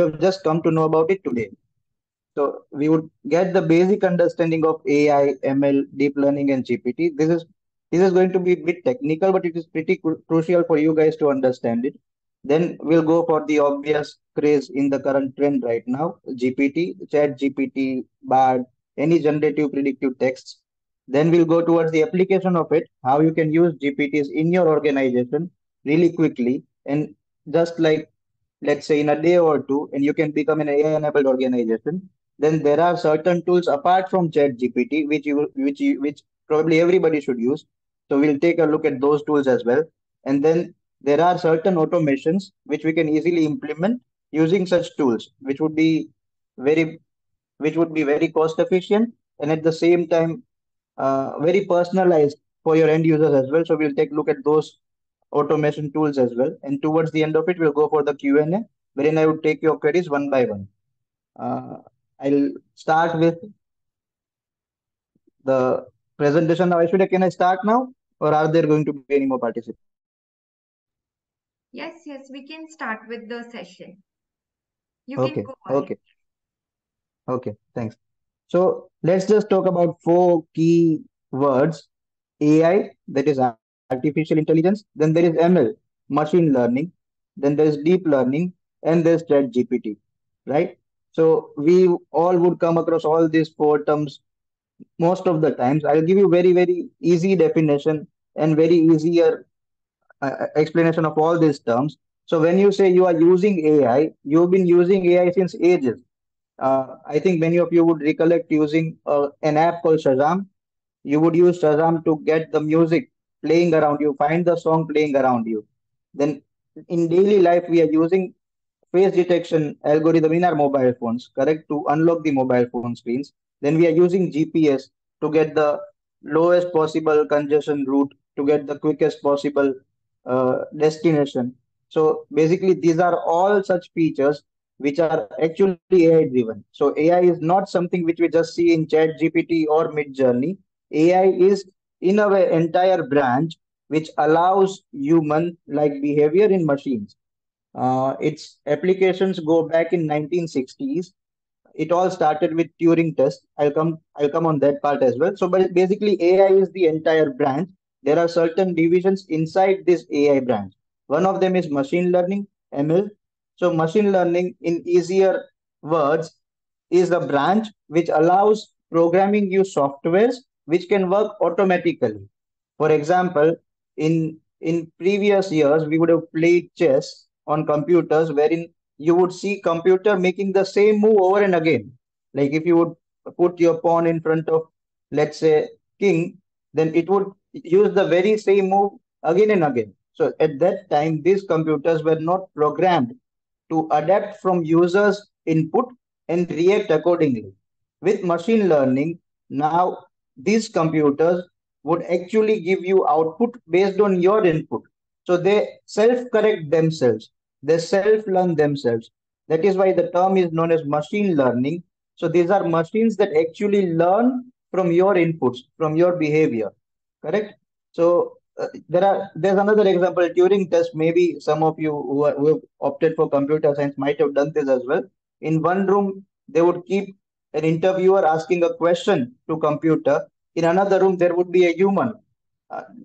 have just come to know about it today. So we would get the basic understanding of AI, ML, deep learning, and GPT. This is going to be a bit technical, but it is pretty crucial for you guys to understand it. Then we'll go for the obvious craze in the current trend right now: GPT, Chat GPT, Bard, any generative predictive texts. Then we'll go towards the application of it, how you can use GPTs in your organization really quickly, and just like, let's say, in a day or two, and you can become an AI-enabled organization. Then there are certain tools apart from Chat GPT, which probably everybody should use. So we'll take a look at those tools as well. And then there are certain automations which we can easily implement using such tools, very, which would be very cost efficient, and at the same time very personalized for your end users as well. So we'll take a look at those automation tools as well. And towards the end of it, we'll go for the Q&A, wherein I would take your queries one by one. Uh, I'll start with the presentation now. Aishwarya, can I start now, or are there going to be any more participants? Yes, yes, we can start with the session. You can Okay, go ahead. okay, okay, thanks. So let's just talk about four key words: AI, that is artificial intelligence, then there is ML, machine learning, then there is deep learning, and there's Chat GPT, right? So we all would come across all these four terms most of the times. I'll give you very, very easy definition and very easier explanation of all these terms. So when you say you are using AI, you've been using AI since ages. I think many of you would recollect using an app called Shazam. You would use Shazam to get the music playing around you, find the song playing around you. Then in daily life, we are using face detection algorithm in our mobile phones, correct, to unlock the mobile phone screens. Then we are using GPS to get the lowest possible congestion route, to get the quickest possible destination. So basically, these are all such features which are actually AI driven. So AI is not something which we just see in Chat GPT or Mid Journey. AI is in a way entire branch which allows human like behavior in machines. Its applications go back in 1960s. It all started with Turing test. I'll come on that part as well. So but basically AI is the entire branch. There are certain divisions inside this AI branch. One of them is machine learning, ML. So machine learning, in easier words, is a branch which allows programming use softwares which can work automatically. For example, in previous years, we would have played chess on computers wherein you would see computer making the same move over and again. Like if you would put your pawn in front of, let's say, king, then it would use the very same move again and again. So at that time, these computers were not programmed to adapt from users' input and react accordingly. With machine learning, now these computers would actually give you output based on your input. So they self correct themselves, they self learn themselves. That is why the term is known as machine learning. So these are machines that actually learn from your inputs, from your behavior. Correct? So there's another example, Turing test. Maybe some of you who have opted for computer science might have done this as well. In one room, they would keep an interviewer asking a question to computer. In another room, there would be a human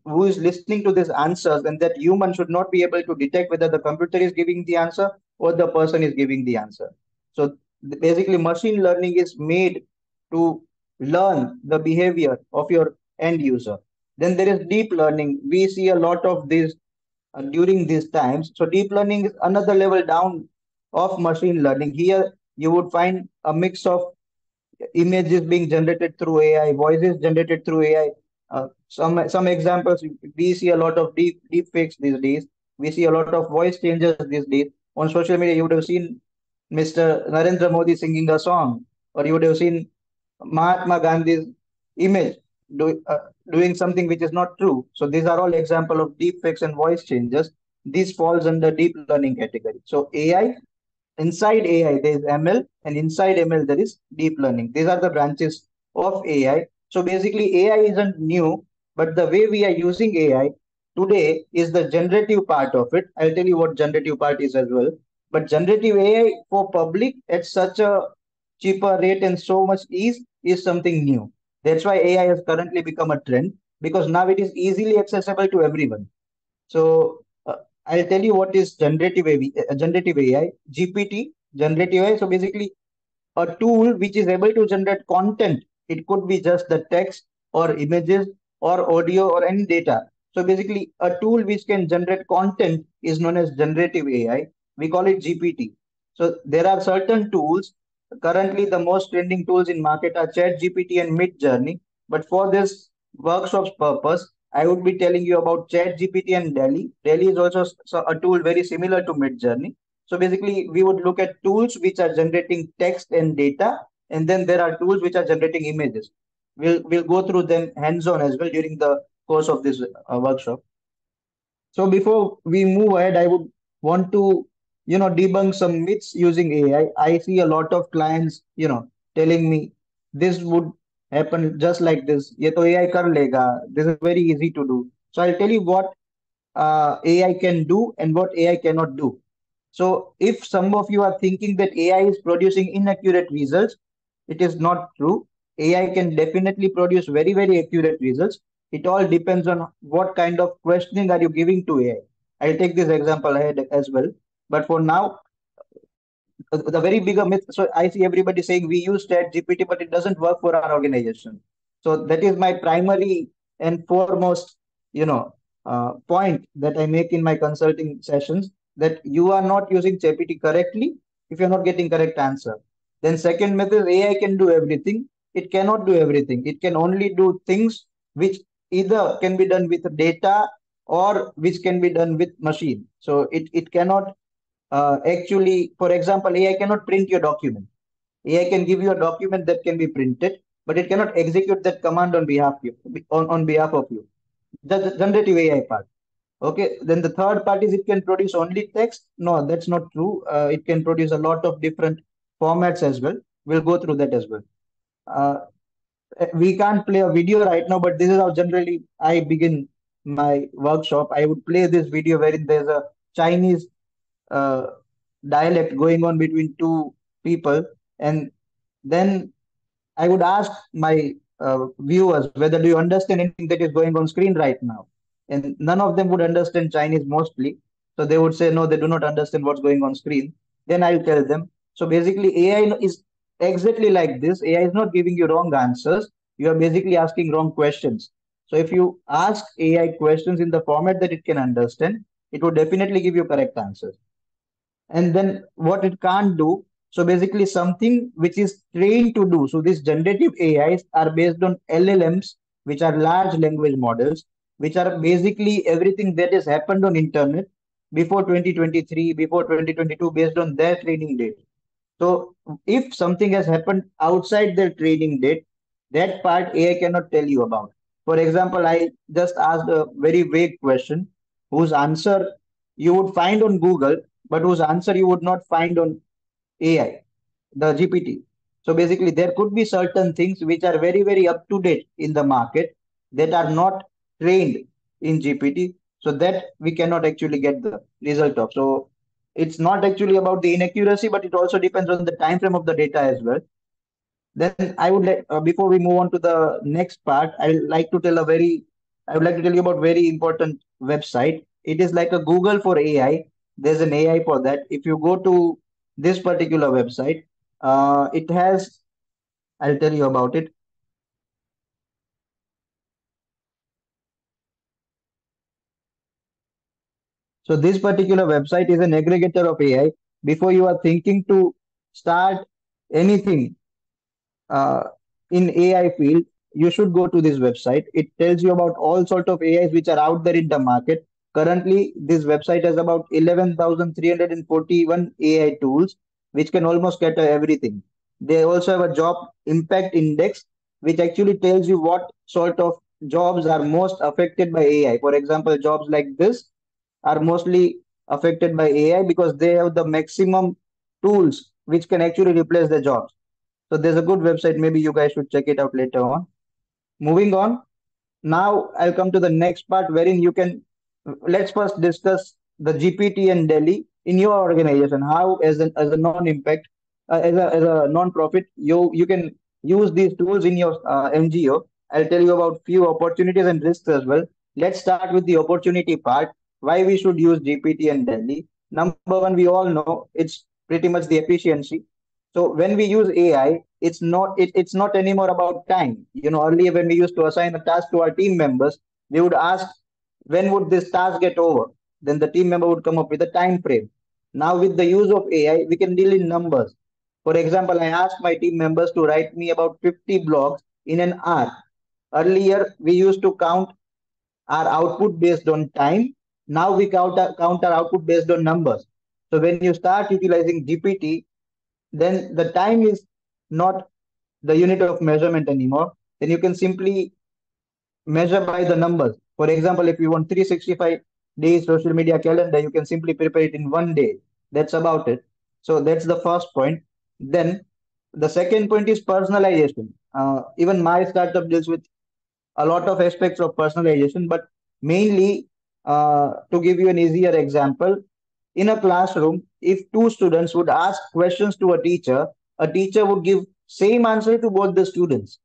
who is listening to these answers, and that human should not be able to detect whether the computer is giving the answer or the person is giving the answer. So basically, machine learning is made to learn the behavior of your end user. Then there is deep learning. We see a lot of this during these times. So deep learning is another level down of machine learning. Here you would find a mix of images being generated through AI, voices generated through AI. Some examples, we see a lot of deep fakes these days. We see a lot of voice changes these days. On social media, you would have seen Mr. Narendra Modi singing a song, or you would have seen Mahatma Gandhi's image doing something which is not true. So these are all example of deep fakes and voice changes. This falls under deep learning category. So AI, inside AI, there is ML, and inside ML, there is deep learning. These are the branches of AI. So basically, AI isn't new, but the way we are using AI today is the generative part of it. I'll tell you what generative part is as well. But generative AI for public at such a cheaper rate and so much ease is something new. That's why AI has currently become a trend because now it is easily accessible to everyone. So I'll tell you what is generative AI, GPT, generative AI. So basically, a tool which is able to generate content. It could be just the text or images or audio or any data. So basically, a tool which can generate content is known as generative AI. We call it GPT. So there are certain tools. Currently, the most trending tools in market are Chat GPT and Mid Journey. But for this workshop's purpose, I would be telling you about Chat GPT and Delhi. Delhi is also a tool very similar to Mid Journey. So basically, we would look at tools which are generating text and data, and then there are tools which are generating images. We'll go through them hands-on as well during the course of this workshop. So before we move ahead, I would want to, debunk some myths using AI. I see a lot of clients, telling me this would happen just like this. ये तो AI कर लेगा. This is very easy to do. So I'll tell you what AI can do and what AI cannot do. So if some of you are thinking that AI is producing inaccurate results, it is not true. AI can definitely produce very, very accurate results. It all depends on what kind of questioning are you giving to AI. I'll take this example ahead as well. But for now, the very bigger myth. So I see everybody saying we use Chat GPT, but it doesn't work for our organization. So that is my primary and foremost, point that I make in my consulting sessions, that you are not using GPT correctly if you're not getting correct answer. Then second myth is AI can do everything. It cannot do everything. It can only do things which either can be done with data or which can be done with machine. So it cannot actually, for example, AI cannot print your document. AI can give you a document that can be printed, but it cannot execute that command on behalf of you. On behalf of you. That's the generative AI part. Okay. Then the third part is it can produce only text. No, that's not true. It can produce a lot of different formats as well. We'll go through that as well. Uh, we can't play a video right now, but this is how generally I begin my workshop. I would play this video wherein there's a Chinese uh, dialect going on between two people, and then I would ask my viewers whether do you understand anything that is going on screen right now, and none of them would understand Chinese mostly, so they would say no, they do not understand what's going on screen. Then I'll tell them. So basically, AI is exactly like this. AI is not giving you wrong answers. You are basically asking wrong questions. So if you ask AI questions in the format that it can understand, it would definitely give you correct answers. And then what it can't do, so basically something which is trained to do. So these generative AIs are based on LLMs, which are large language models, which are basically everything that has happened on internet before 2023, before 2022, based on their training data. So if something has happened outside their training date, that part AI cannot tell you about. For example, I just asked a very vague question whose answer you would find on Google, but whose answer you would not find on AI, the GPT. So basically, there could be certain things which are very, very up to date in the market that are not trained in GPT, so that we cannot actually get the result of. So it's not actually about the inaccuracy, but it also depends on the time frame of the data as well. Then I would like before we move on to the next part, I would like to tell you about very important website. It is like a Google for AI. There's an AI for that. If you go to this particular website, it has. I'll tell you about it. So this particular website is an aggregator of AI. Before you are thinking to start anything uh, in AI field, you should go to this website. It tells you about all sort of AIs which are out there in the market. Currently, this website has about 11,341 AI tools, which can almost cater everything. They also have a job impact index, which actually tells you what sort of jobs are most affected by AI. For example, jobs like this are mostly affected by AI because they have the maximum tools which can actually replace the jobs. So there's a good website. Maybe you guys should check it out later on. Moving on. Now I'll come to the next part wherein you can let's first discuss the GPT and Delhi. in your organization, how as a non-impact, as a non-profit, you can use these tools in your NGO. I'll tell you about few opportunities and risks as well. Let's start with the opportunity part. Why we should use GPT and Delhi? Number one, we all know it's pretty much the efficiency. So when we use AI, it's not anymore about time. Earlier when we used to assign a task to our team members, we would ask when would this task get over. Then the team member would come up with a time frame. Now with the use of AI, we can deal in numbers. For example, I asked my team members to write me about 50 blogs in an hour. Earlier, we used to count our output based on time. Now we count our output based on numbers. So when you start utilizing GPT, then the time is not the unit of measurement anymore. Then you can simply measure by the numbers. For example, if you want 365 days social media calendar, you can simply prepare it in 1 day. That's about it. So that's the first point. Then the second point is personalization. Even my startup deals with a lot of aspects of personalization, but mainly to give you an easier example, in a classroom, if two students would ask questions to a teacher would give same answer to both the students.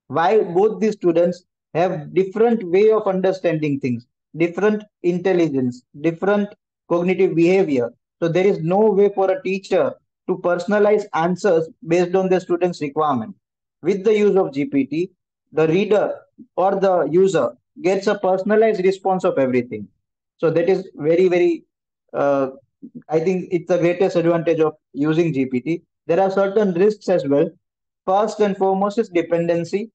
Why? Both the students have different way of understanding things, different intelligence, different cognitive behavior. So there is no way for a teacher to personalize answers based on the student's requirement. With the use of GPT, the reader or the user gets a personalized response of everything. So that is very, very, uh, I think it's the greatest advantage of using GPT. There are certain risks as well. First and foremost is dependency.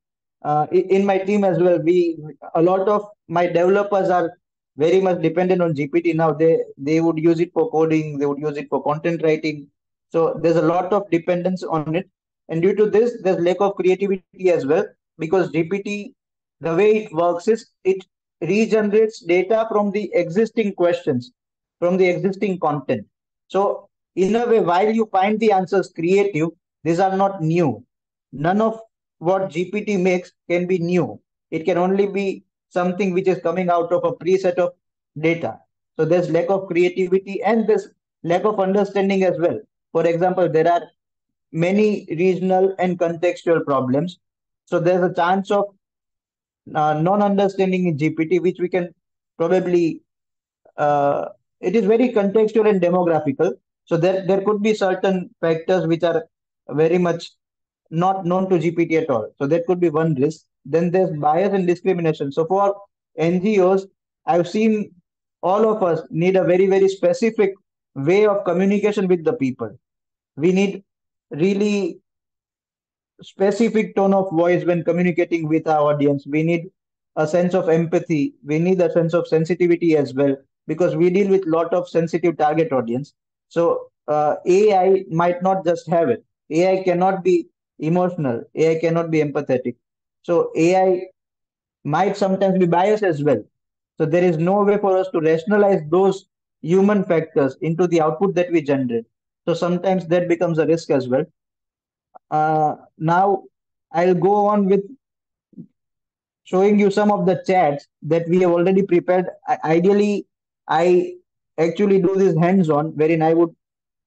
In my team as well, we a lot of my developers are very much dependent on GPT now. They would use it for coding, they would use it for content writing. So there's a lot of dependence on it, and due to this, there's lack of creativity as well, because GPT, the way it works is it regenerates data from the existing questions, from the existing content. So in a way, while you find the answers creative, these are not new. None of what GPT makes can be new. It can only be something which is coming out of a preset of data. So there's lack of creativity and there's lack of understanding as well. For example, there are many regional and contextual problems. So there's a chance of non-understanding in GPT, which we can probably it is very contextual and demographical. So there could be certain factors which are very much not known to GPT at all. So that could be one risk. Then there's bias and discrimination. So for NGOs, I've seen all of us need a very, very specific way of communication with the people. We need really specific tone of voice when communicating with our audience. We need a sense of empathy. We need a sense of sensitivity as well, because we deal with lot of sensitive target audience. So AI might not just have it. AI cannot be emotional. AI cannot be empathetic. So AI might sometimes be biased as well. So there is no way for us to rationalize those human factors into the output that we generate. So sometimes that becomes a risk as well. Now I'll go on with showing you some of the chats that we have already prepared. Ideally, I actually do this hands-on, wherein I would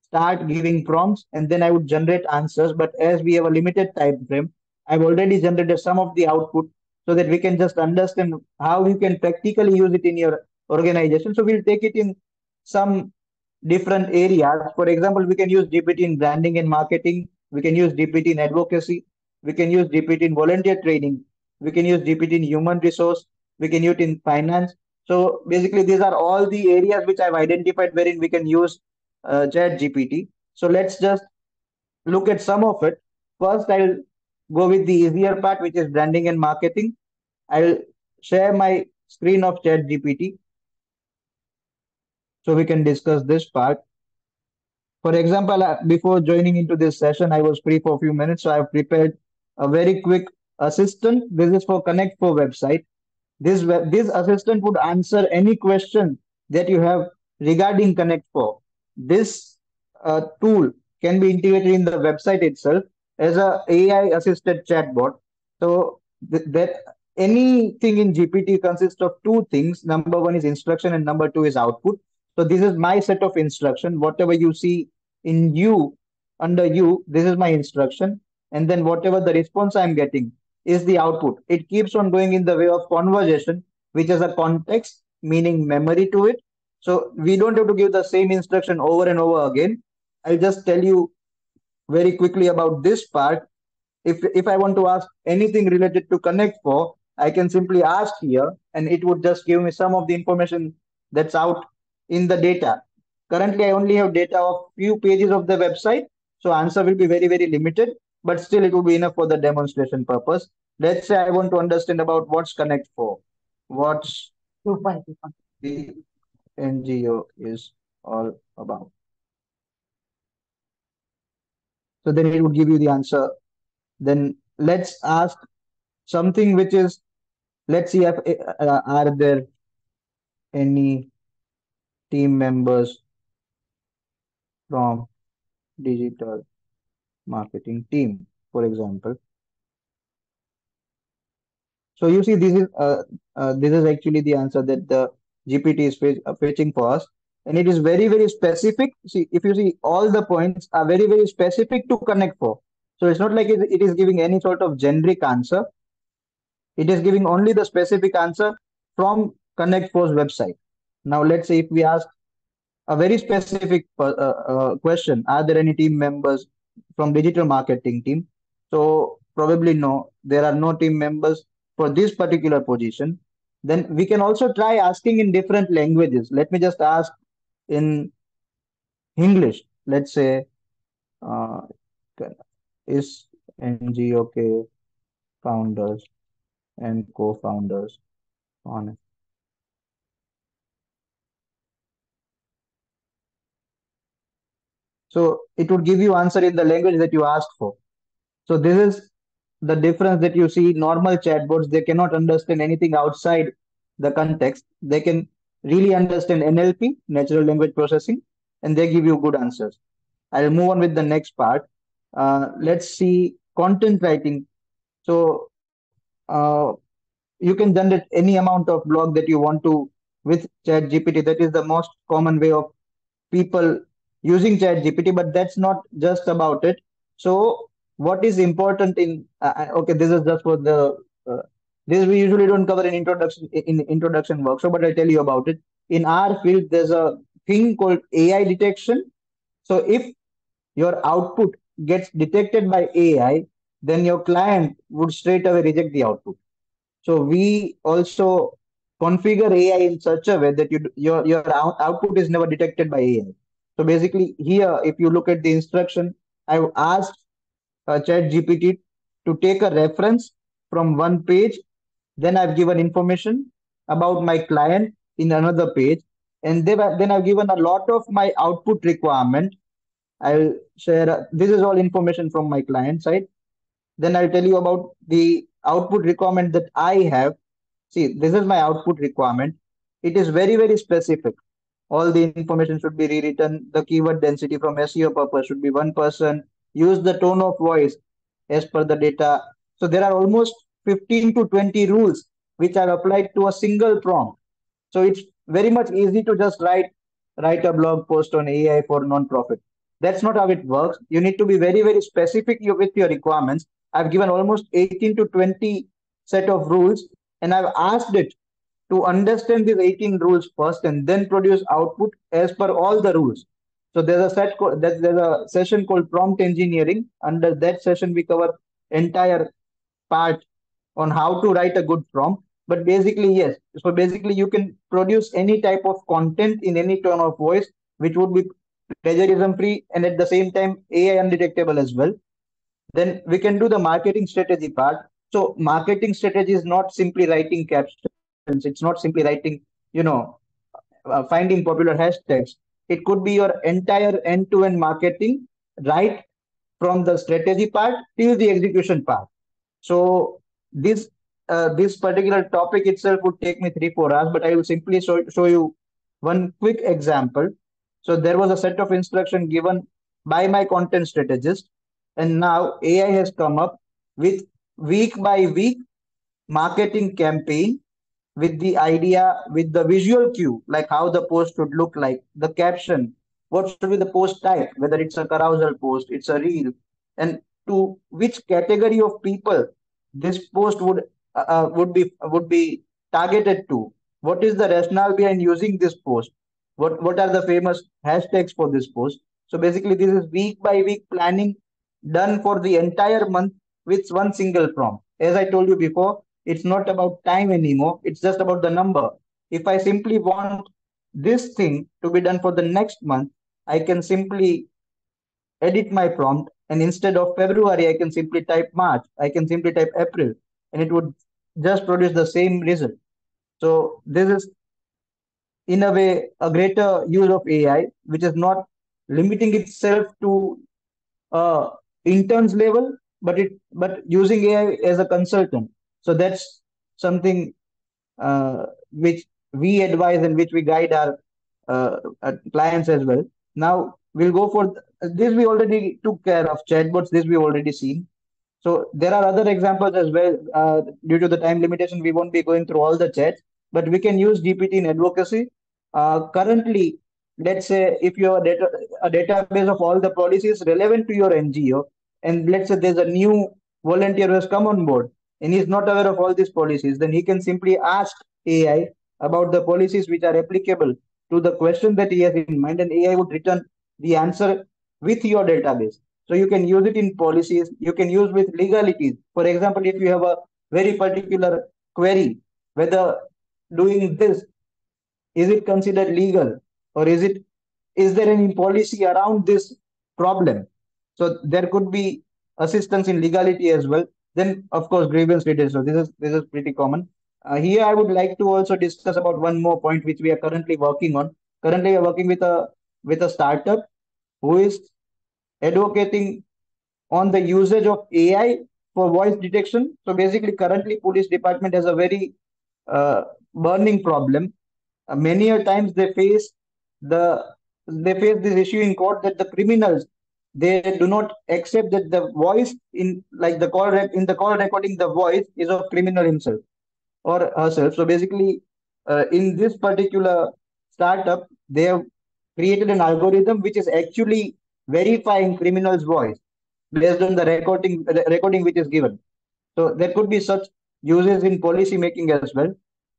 start giving prompts and then I would generate answers. But as we have a limited time frame, I've already generated some of the output so that we can just understand how you can practically use it in your organization. So we'll take it in some different areas. For example, we can use GPT in branding and marketing. We can use GPT in advocacy. We can use GPT in volunteer training. We can use GPT in human resource. We can use it in finance. So basically, these are all the areas which I've identified wherein we can use Chat GPT. So let's just look at some of it. First, I'll go with the easier part, which is branding and marketing. I'll share my screen of Chat GPT so we can discuss this part. For example, before joining into this session, I was free for a few minutes, so I've prepared a very quick assistant. This is for ConnectFor website. This assistant would answer any question that you have regarding ConnectFor. This tool can be integrated in the website itself as a AI assisted chatbot. So that anything in GPT consists of two things. Number one is instruction and number two is output. So this is my set of instruction. Whatever you see in you, under you, this is my instruction. And then whatever the response I'm getting is the output. It keeps on going in the way of conversation, which has a context, meaning memory to it. So we don't have to give the same instruction over and over again. I'll just tell you very quickly about this part. If I want to ask anything related to ConnectFor, I can simply ask here, and it would just give me some of the information that's out in the data. Currently, I only have data of few pages of the website, so answer will be very limited, but still it will be enough for the demonstration purpose. Let's say I want to understand about what's ConnectFor, what's the NGO is all about. So then it would give you the answer. Then let's ask something which is, let's see if are there any team members from digital marketing team, for example. So you see, this is actually the answer that the GPT is fetching for us, and it is very specific. See, if you see, all the points are very specific to connect for. So it's not like it is giving any sort of generic answer. It is giving only the specific answer from ConnectFor's website. Now let's say if we ask a very specific question: are there any team members from digital marketing team? So probably no, there are no team members for this particular position. Then we can also try asking in different languages. Let me just ask in English. Let's say, uh, is NGOK founders and co-founders on? So it would give you answer in the language that you asked for. So this is the difference that you see. Normal chatbots, they cannot understand anything outside the context. They can really understand NLP, natural language processing, and they give you good answers. I'll move on with the next part. Let's see content writing. So you can generate any amount of blog that you want to with Chat GPT. That is the most common way of people using Chat GPT, but that's not just about it. So what is important in okay, this is just for the this we usually don't cover in introduction workshop, but I tell you about it. In our field, there's a thing called AI detection. So if your output gets detected by AI, then your client would straight away reject the output. So we also configure AI in such a way that your output is never detected by AI. So basically, here, if you look at the instruction, I've asked Chat GPT to take a reference from one page. Then I've given information about my client in another page, and then I've given a lot of my output requirement. I'll share. This is all information from my client side. Then I'll tell you about the output requirement that I have. See, this is my output requirement. It is very specific. All the information should be rewritten. The keyword density from SEO purpose should be 1%. Use the tone of voice as per the data. So there are almost 15 to 20 rules which are applied to a single prompt. So it's very much easy to just write a blog post on AI for non-profit. That's not how it works. You need to be very specific with your requirements. I've given almost 18 to 20 set of rules, and I've asked it to understand these 18 rules first and then produce output as per all the rules. So there's a session called prompt engineering. Under that session, we cover entire part on how to write a good prompt. But basically, yes. So basically, you can produce any type of content in any tone of voice, which would be plagiarism free and at the same time AI undetectable as well. Then we can do the marketing strategy part. So marketing strategy is not simply writing captions. It's not simply writing, you know, finding popular hashtags. It could be your entire end-to-end marketing, right from the strategy part till the execution part. So this particular topic itself would take me 3 4 hours, but I will simply show you one quick example. So there was a set of instruction given by my content strategist, and now AI has come up with week by week marketing campaign with the idea, with the visual cue, like how the post should look like, the caption, what should be the post type, whether it's a carousel post, it's a reel, and to which category of people this post would be targeted to. What is the rationale behind using this post? What are the famous hashtags for this post? So basically, this is week by week planning done for the entire month with one single prompt. As I told you before, it's not about time anymore, it's just about the number. If I simply want this thing to be done for the next month, I can simply edit my prompt, and instead of February, I can simply type March, I can simply type April, and it would just produce the same result. So this is in a way a greater use of AI, which is not limiting itself to interns level, but using AI as a consultant. So that's something which we advise and which we guide our clients as well. Now we'll go for this. We already took care of chatbots. This we already seen. So there are other examples as well. Due to the time limitation, we won't be going through all the chats, but we can use GPT in advocacy. Currently, let's say if you have a database of all the policies relevant to your NGO, and let's say there's a new volunteer who has come on board and he's not aware of all these policies, then he can simply ask AI about the policies which are applicable to the question that he has in mind, and AI would return the answer with your database. So you can use it in policies, you can use with legalities. For example, if you have a very particular query, whether doing this, is it considered legal, or is there any policy around this problem? So there could be assistance in legality as well. Then of course grievance redressal. So this is pretty common. Here I would like to also discuss about one more point which we are currently working on. Currently we are working with a startup who is advocating on the usage of AI for voice detection. So basically, currently, police department has a very burning problem. Many a times the they face this issue in court that the criminals, they do not accept that the voice in like in the call recording, the voice is of criminal himself or herself. So basically, in this particular startup, they have created an algorithm which is actually verifying criminal's voice based on the recording which is given. So there could be such uses in policy making as well.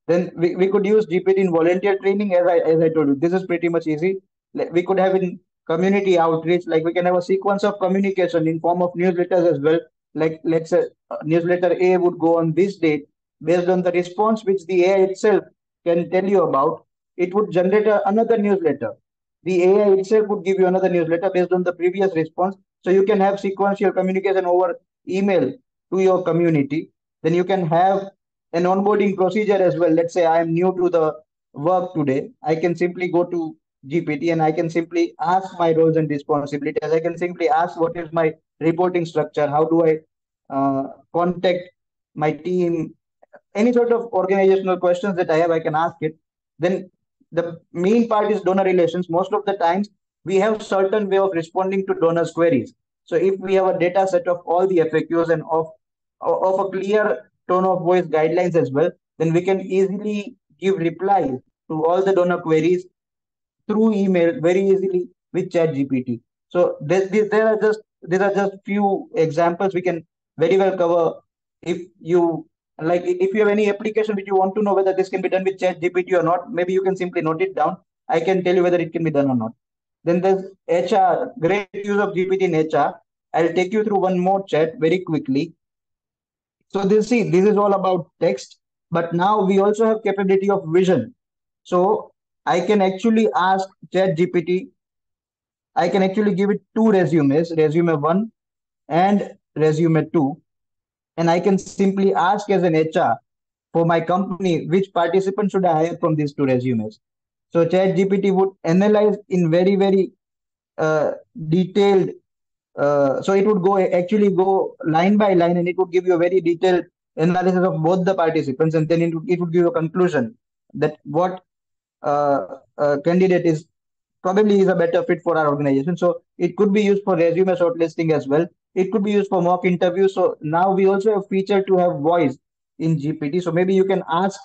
Then we could use GPT in volunteer training, as I told you. This is pretty much easy. We could have in community outreach, like we can have a sequence of communication in form of newsletters as well. Like let's say newsletter A would go on this date, based on the response which the AI itself can tell you about. It would generate another newsletter. The AI itself would give you another newsletter based on the previous response. So you can have sequential communication over email to your community. Then you can have an onboarding procedure as well. Let's say I am new to the work today. I can simply go to GPT and I can simply ask my roles and responsibilities. I can simply ask what is my reporting structure, how do I contact my team, any sort of organizational questions that I have, I can ask it. Then the main part is donor relations. Most of the times we have certain way of responding to donors' queries. So if we have a data set of all the FAQs and of a clear tone of voice guidelines as well, then we can easily give replies to all the donor queries through email very easily with Chat GPT. So there are just these are just few examples we can very well cover. If you if you have any application which you want to know whether this can be done with Chat GPT or not, maybe you can simply note it down. I can tell you whether it can be done or not. Then there's HR, great use of GPT in HR. I'll take you through one more chat very quickly. So this is all about text, but now we also have capability of vision. So I can actually ask Chat GPT, I can actually give it two resumes, resume one and resume two, and I can simply ask as an HR for my company which participant should I hire from these two resumes. So Chat GPT would analyze in very uh, detailed. So it would actually go line by line, and it would give you a very detailed analysis of both the participants, and then it would give you a conclusion that what candidate is probably is a better fit for our organization. So it could be used for resume shortlisting as well. It could be used for mock interviews. So now we also have feature to have voice in GPT. So maybe you can ask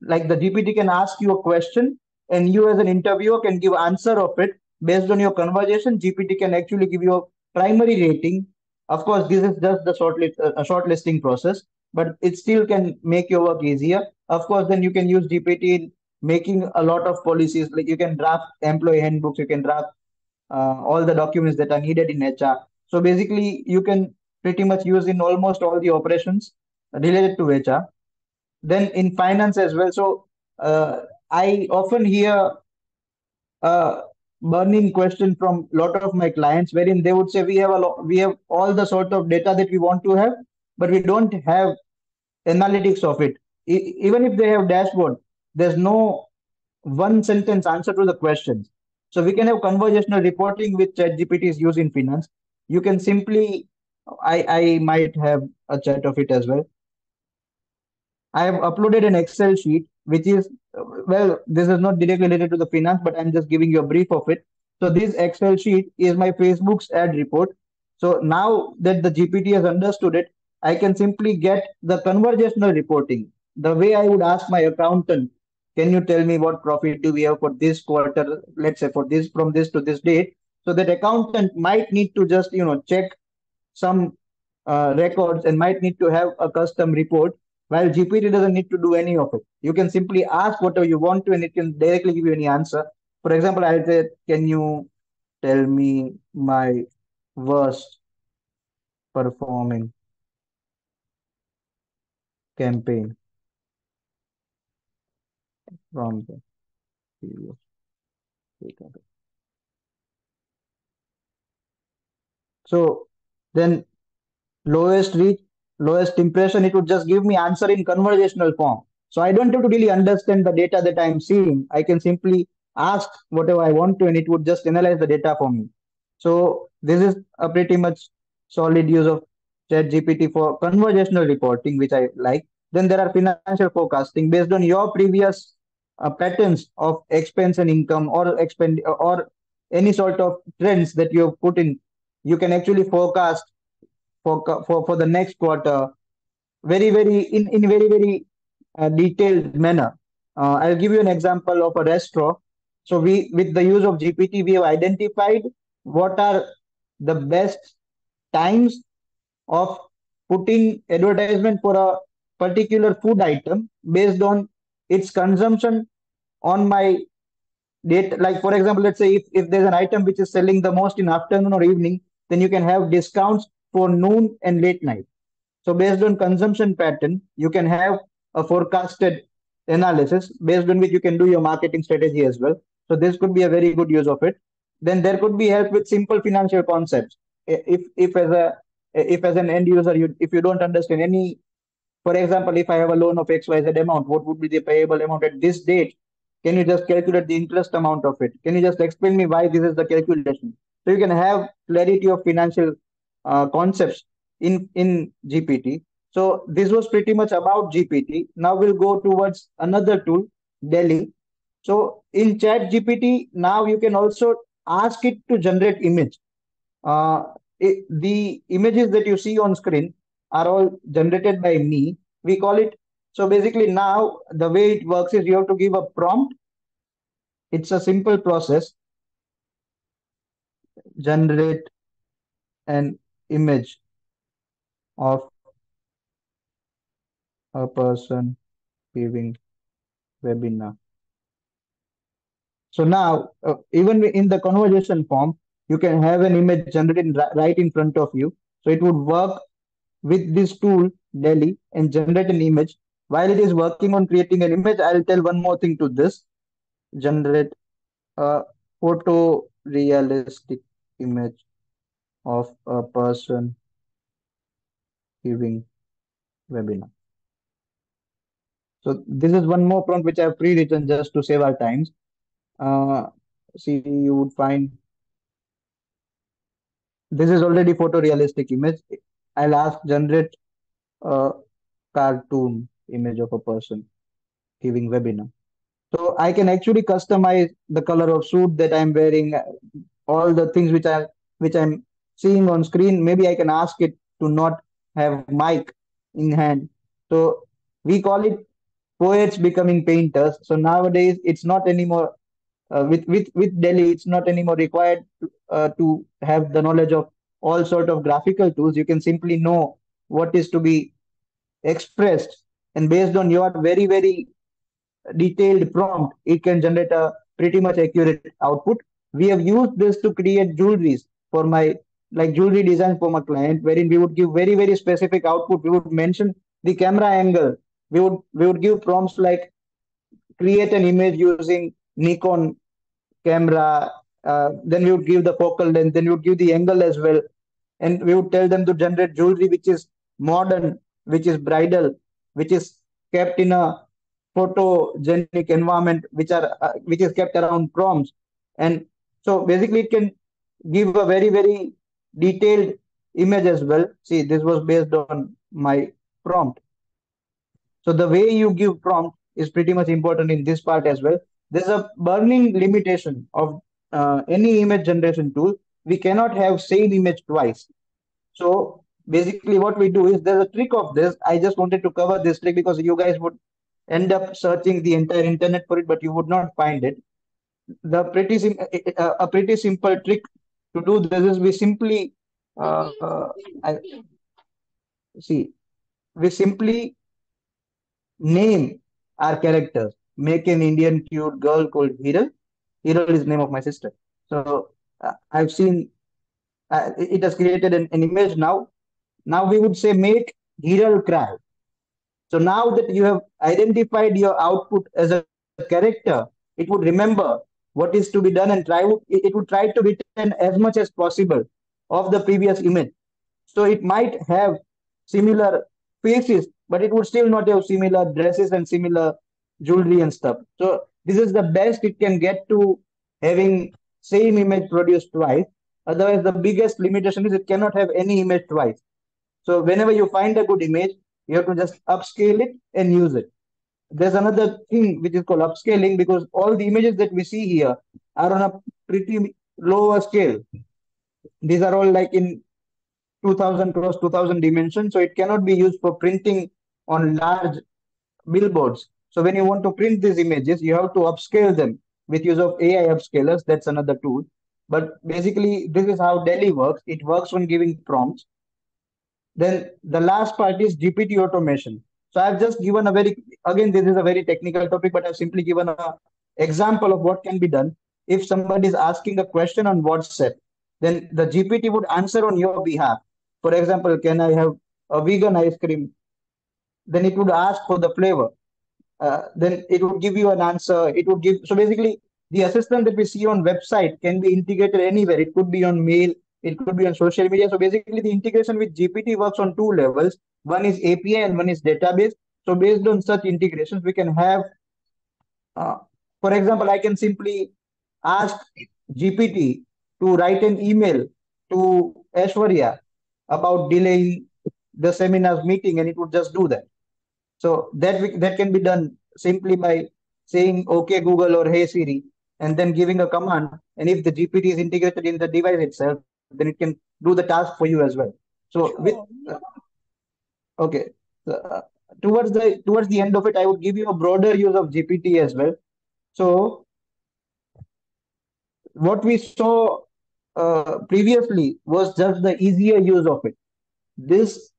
like the GPT can ask you a question, and you as an interviewer can give answer of it based on your conversation. GPT can actually give you a primary rating. Of course, this is just the shortlisting process, but it still can make your work easier. Of course, then you can use GPT in making a lot of policies. Like you can draft employee handbooks, you can draft all the documents that are needed in HR. So basically, you can pretty much use in almost all the operations related to HR. Then in finance as well. So I often hear a burning question from a lot of my clients, wherein they would say we have all the sort of data that we want to have, but we don't have analytics of it. Even if they have dashboard, there's no one sentence answer to the questions. So we can have conversational reporting with chat GPT is used in finance. You can simply, I might have a chat of it as well. I have uploaded an Excel sheet, which is, well, this is not directly related to the finance, but I'm just giving you a brief of it. So this Excel sheet is my Facebook's ad report. So now that the GPT has understood it, I can simply get the conversational reporting. The way I would ask my accountant, can you tell me what profit do we have for this quarter? Let's say for this, from this to this date. So that accountant might need to just, check some records and might need to have a custom report, while GPT doesn't need to do any of it. You can simply ask whatever you want to, and it can directly give you any answer. For example, I said, can you tell me my worst performing campaign from the previous week? So then lowest reach, lowest impression, it would just give me answer in conversational form. So I don't have to really understand the data that I'm seeing. I can simply ask whatever I want to, and it would just analyze the data for me. So this is a pretty much solid use of Chat GPT for conversational reporting, which I like. Then there are financial forecasting based on your previous patterns of expense and income, or expend or any sort of trends that you have put in. You can actually forecast for the next quarter very in very detailed manner. I'll give you an example of a restaurant. So we, with the use of GPT, we have identified what are the best times of putting advertisement for a particular food item based on its consumption on my date. Like for example, let's say if there's an item which is selling the most in afternoon or evening, then you can have discounts for noon and late night. So based on consumption pattern, you can have a forecasted analysis based on which you can do your marketing strategy as well. So this could be a very good use of it. Then there could be help with simple financial concepts. If as an end user, if you don't understand any, for example, if I have a loan of XYZ amount, what would be the payable amount at this date? Can you just calculate the interest amount of it? Can you just explain me why this is the calculation? So you can have clarity of financial concepts in GPT. So this was pretty much about GPT. Now we'll go towards another tool, Delhi. So in Chat GPT, now you can also ask it to generate image. uh, the images that you see on screen are all generated by me. We call it, so basically now the way it works is you have to give a prompt. It's a simple process. Generate an image of a person giving webinar. So now, even in the conversation form, you can have an image generated right in front of you. So it would work with this tool, Delhi, and generate an image. While it is working on creating an image, I'll tell one more thing to this. Generate a photorealistic image of a person giving webinar. So this is one more prompt which I have pre-written just to save our times. Uh, See, you would find this is already photorealistic image. I'll ask generate a cartoon image of a person giving webinar. So I can actually customize the color of suit that I'm wearing, all the things which I'm seeing on screen. Maybe I can ask it to not have mic in hand. So we call it. poets becoming painters. So nowadays, it's not anymore with Delhi. It's not anymore required to have the knowledge of all sort of graphical tools. You can simply know what is to be expressed, and based on your very detailed prompt, it can generate a pretty much accurate output. We have used this to create jewelries for my like jewelry design for my client, wherein we would give very specific output. We would mention the camera angle. We would give prompts like create an image using Nikon camera. Then we would give the focal length. Then we would give the angle as well, and we would tell them to generate jewelry which is modern, which is bridal, which is kept in a photogenic environment, which is kept around prompts. And so basically, it can give a very detailed image as well. See, this was based on my prompt. So the way you give prompt is pretty much important in this part as well. There's a burning limitation of any image generation tool. We cannot have same image twice. So basically, what we do is there's a trick of this. I just wanted to cover this trick because you guys would end up searching the entire internet for it, but you would not find it. A pretty simple trick to do this is we simply I, see we simply name our characters. Make an Indian cute girl called Hiral. Hiral is name of my sister. So I've seen it has created an image now. Now we would say make Hiral cry. So now that you have identified your output as a character, it would remember what is to be done and it would try to return as much as possible of the previous image. So it might have similar faces, but it would still not have similar dresses and similar jewelry and stuff. So this is the best it can get to having same image produced twice. Otherwise, the biggest limitation is it cannot have any image twice. So whenever you find a good image, you have to just upscale it and use it. There's another thing which is called upscaling because all the images that we see here are on a pretty lower scale. These are all like in 2000 cross 2000 dimensions, so it cannot be used for printing on large billboards. So when you want to print these images, you have to upscale them with use of AI upscalers. That's another tool. But basically, this is how Delhi works. It works on giving prompts. Then the last part is GPT automation. So I've just given a very, again, this is a very technical topic, but I've simply given a example of what can be done. If somebody is asking a question on WhatsApp, then the GPT would answer on your behalf. For example, can I have a vegan ice cream? Then it would ask for the flavor. Then it would give you an answer. It would give, so basically the assistant that we see on website can be integrated anywhere. It could be on mail, it could be on social media. So basically the integration with GPT works on two levels. One is API and one is database. So based on such integrations, we can have, uh, for example, I can simply ask GPT to write an email to Ashwarya about delaying the seminar's meeting, and it would just do that. So that can be done simply by saying "Okay Google" or "Hey Siri" and then giving a command. And if the GPT is integrated in the device itself, then it can do the task for you as well. So with Sure. okay, towards the end of it, I would give you a broader use of GPT as well. So what we saw previously was just the easier use of it. This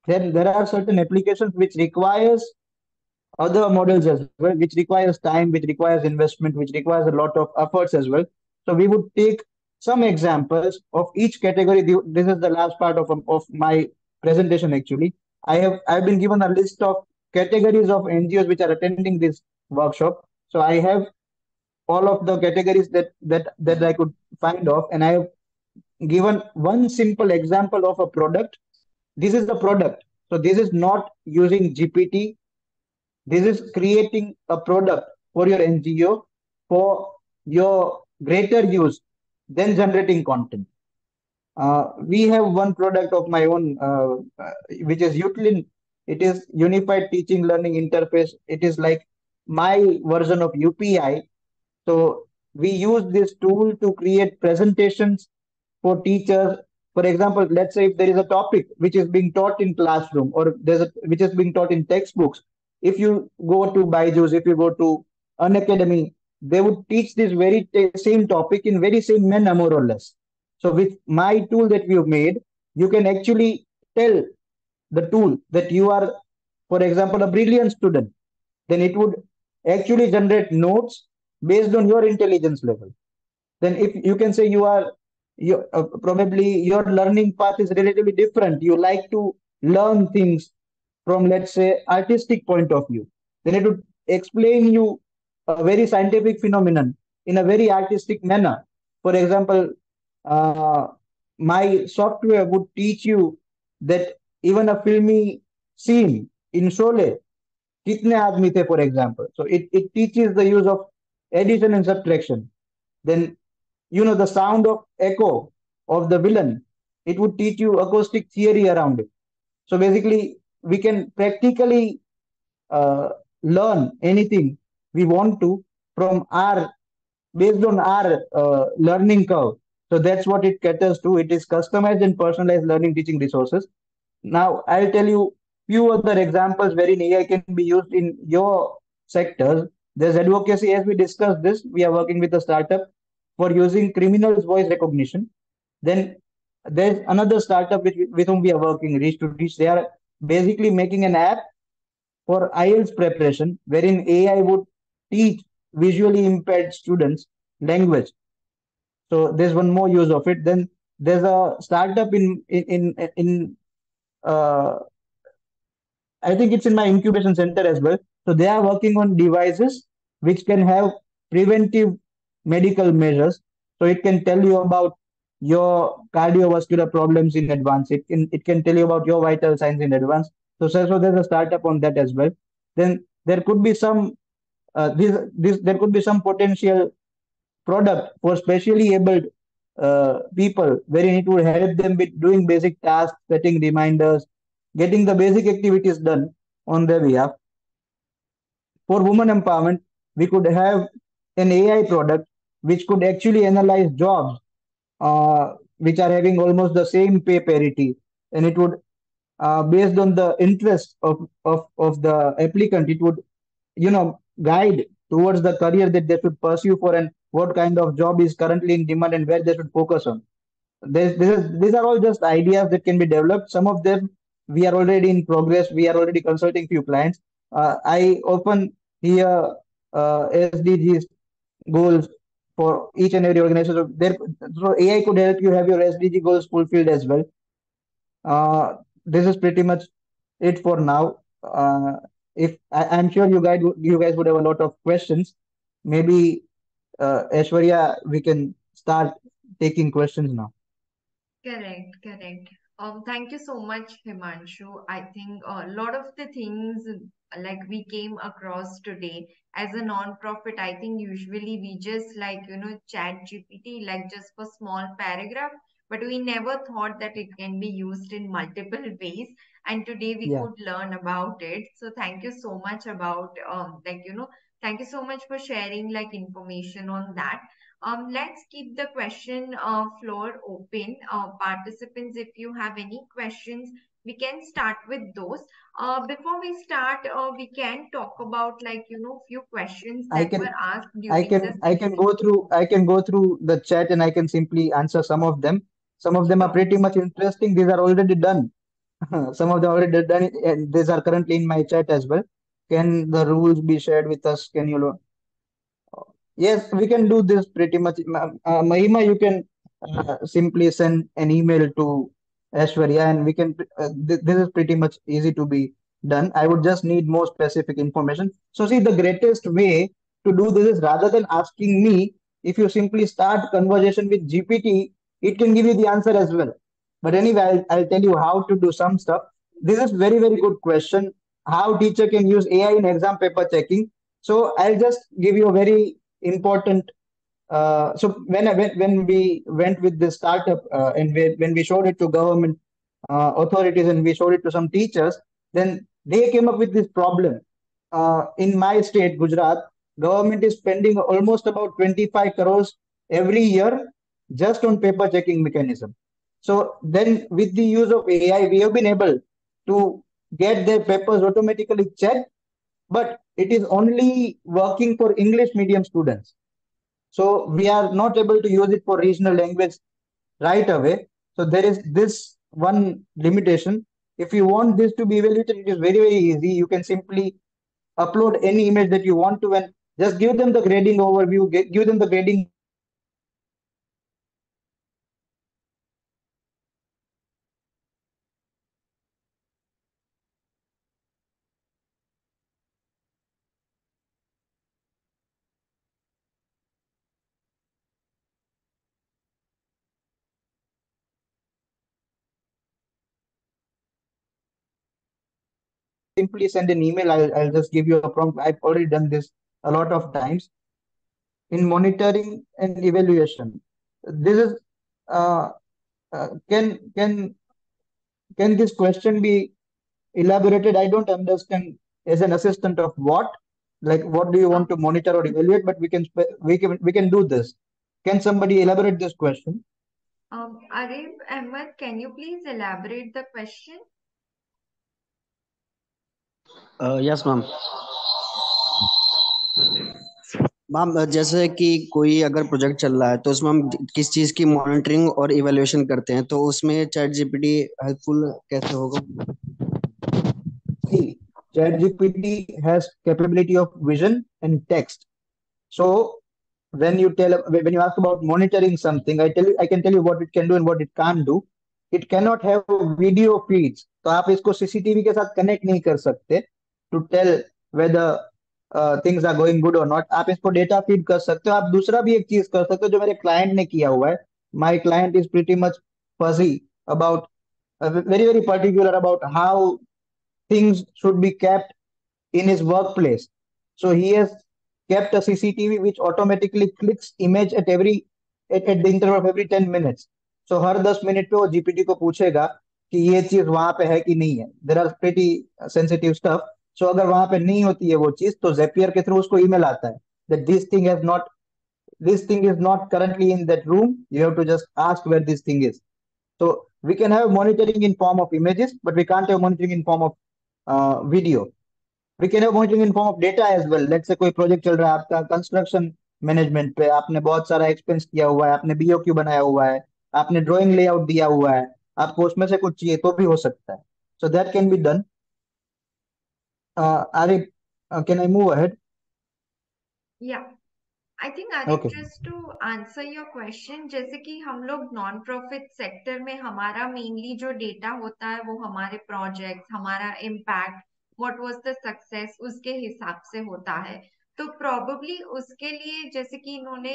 then there are certain applications which requires other models as well, which requires time, which requires investment, which requires a lot of efforts as well. So we would take some examples of each category. This is the last part of my presentation actually. I've been given a list of categories of NGOs which are attending this workshop. So I have all of the categories that I could find of, and I have given one simple example of a product. This is the product. So this is not using GPT. This is creating a product for your NGO for your greater use than generating content. We have one product of my own, which is Utlin. It is Unified Teaching Learning Interface. It is like my version of UPI. So we use this tool to create presentations for teachers. For example, let's say if there is a topic which is being taught in classroom or which is being taught in textbooks, if you go to Byju's, if you go to an academy, they would teach this very same topic in very same manner, more or less. So with my tool that we have made, you can actually tell the tool that you are, for example, a brilliant student. Then it would actually generate notes based on your intelligence level. Then if you can say you probably your learning path is relatively different, you like to learn things from, let's say, artistic point of view, then it would explain you a very scientific phenomenon in a very artistic manner. For example, uh, my software would teach you that even a filmy scene in Sholay, kitne aadmi the, for example. So it teaches the use of addition and subtraction. Then, the sound of echo of the villain, it would teach you acoustic theory around it. So basically, we can practically uh, learn anything we want to from our based on our learning curve. So that's what it caters to. It is customized and personalized learning teaching resources. Now, I'll tell you few other examples wherein AI can be used in your sectors. There's advocacy, as we discussed this. We are working with a startup for using criminals' voice recognition. Then there's another startup with whom we are working, Reach to Teach. They are basically making an app for IELTS preparation, wherein AI would teach visually impaired students language. So there's one more use of it. Then there's a startup in uh, I think it's in my incubation center as well. So they are working on devices which can have preventive medical measures. So it can tell you about your cardiovascular problems in advance. It can tell you about your vital signs in advance. So there's a startup on that as well. Then there could be some this there could be some potential product for specially abled people, wherein it would help them with doing basic tasks, setting reminders, getting the basic activities done on their behalf. For women empowerment, we could have an AI product which could actually analyze jobs which are having almost the same pay parity, and it would, based on the interest of the applicant, it would, guide towards the career that they should pursue for, and what kind of job is currently in demand and where they should focus on. These are all just ideas that can be developed. Some of them we are already in progress. We are already consulting few clients. I often hear SDGs goals for each and every organization. So AI could help you have your SDG goals fulfilled as well. This is pretty much it for now. If I'm sure you guys would have a lot of questions. Maybe Aishwarya, we can start taking questions now. Correct, correct. Thank you so much, Himanshu. I think a lot of the things like we came across today as a non-profit, I think usually we just chat GPT, like just for small paragraph, but we never thought that it can be used in multiple ways. And today we Yeah. could learn about it. So thank you so much about thank you so much for sharing like information on that. Let's keep the question floor open. Participants, if you have any questions, we can start with those. Before we start, we can talk about few questions I that were can asked I during the can I can session. go through the chat and I can simply answer some of them. Some of them are Sure. pretty much interesting. These are already done. Some of them already done, and these are currently in my chat as well. Can the rules be shared with us? Can you? Yes, we can do this pretty much. Mahima, you can simply send an email to Ashwarya, and we can. This is pretty much easy to be done. I would just need more specific information. So, see, the greatest way to do this is, rather than asking me, if you simply start conversation with GPT, it can give you the answer as well. But anyway, I'll tell you how to do some stuff. This is very, very good question. How teacher can use AI in exam paper checking. So I'll just give you a very important. So when we went with the startup, and when we showed it to government authorities and we showed it to some teachers, then they came up with this problem. In my state, Gujarat, government is spending almost about 25 crores every year just on paper checking mechanism. So then, with the use of AI, we have been able to get their papers automatically checked, but it is only working for English medium students. So we are not able to use it for regional language right away. So there is this one limitation. If you want this to be evaluated, it is very, very easy. You can simply upload any image that you want to and just give them the grading overview, give them the grading points, and then ask them to evaluate it. So GPT can simply evaluate it You can simply send an email. I'll just give you a prompt. I've already done this a lot of times in monitoring and evaluation. This is uh, can this question be elaborated? I don't understand. As an assistant of what? Like what do you want to Um, monitor or evaluate? But we can do this. Can somebody elaborate this question? Arif Ahmed, can you please elaborate the question? Yes ma'am. Ma'am जैसे कि कोई अगर project चल रहा है तो उसमें हम किस चीज़ की मॉनिटरिंग और इवैल्यूएशन करते हैं, तो उसमें चैट जीपीटी हेल्पफुल कैसे होगा? See, ChatGPT has capability of vision and text. So when you ask about monitoring something, I can tell you what it can do and what it can't do. It cannot have video feeds. तो आप इसको CCTV के साथ connect नहीं कर सकते to tell whether things are going good or not. आप इसको डेटा फीड कर सकते हो. आप दूसरा भी एक चीज कर सकते हो जो मेरे क्लाइंट ने किया हुआ है. My client is pretty much fuzzy about very very particular about how things should be kept in his workplace. So he has kept a CCTV which automatically clicks image at the interval of every 10 minutes. So her 10 minute पे वो GPT को पूछेगा कि ये चीज वहां पे है कि नहीं है. There are pretty sensitive stuff. So अगर वहां पे नहीं होती है वो चीज तो जेपियर के थ्रू उसको ईमेल आता है that this thing is not currently in that room. You have to just ask where this thing is. So we can have monitoring in form of images, but we can't have monitoring in form of video. We can have monitoring in form of data as well. Let's say कोई project चल रहा है आपका construction management पे, आपने बहुत सारा expense किया हुआ है, आपने बीओक्यू बनाया हुआ है, आपने ड्राइंग लेआउट दिया हुआ है, आपको उसमें से कुछ चाहिए तो भी हो सकता है. So that can be done. Or can I move ahead? Yeah. I think Arif, okay. Just to answer your question, जैसे कि हम लोग नॉन प्रॉफिट सेक्टर में हमारा मेनली जो डेटा होता है वो हमारे प्रोजेक्ट, हमारा impact, what was the success, उसके हिसाब से होता है. तो प्रोबेबली उसके लिए, जैसे कि इन्होंने